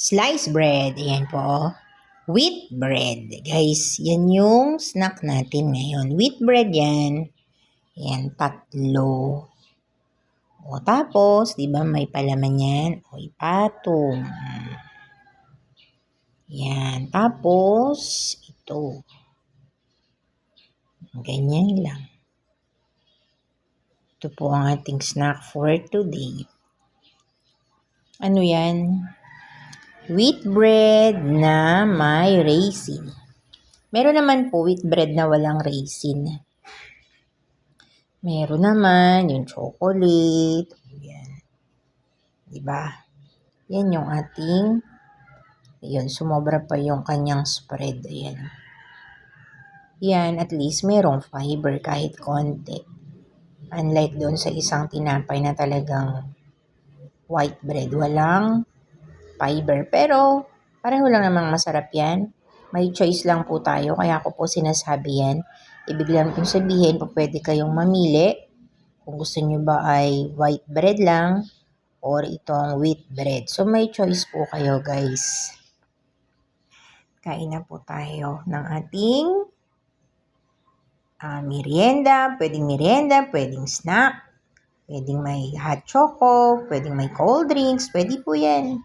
Sliced bread. Ayan po. Wheat bread. Guys, yan yung snack natin ngayon. Wheat bread yan. Ayan, 3. O tapos, di ba may palaman yan? O ipatong. Yan. Tapos, ito. Ganyan lang. Ito po ang ating snack for today. Ano yan? Wheat bread na may raisin. Meron naman po wheat bread na walang raisin. Meron naman yung chocolate. Yan. Diba? Yan yung ating, yun, sumobra pa yung kanyang spread. Ayan. Yan, at least merong fiber kahit konti. Unlike doon sa isang tinapay na talagang white bread, walang fiber. Pero, pareho lang namang masarap yan. May choice lang po tayo, kaya ako po sinasabi yan. Ibig lang kong sabihin, po pwede kayong mamili kung gusto nyo ba ay white bread lang or itong wheat bread. So, may choice po kayo, guys. Kain na po tayo ng ating merienda. Pwedeng snack, pwedeng may hot choco, pwedeng may cold drinks, pwede po yan.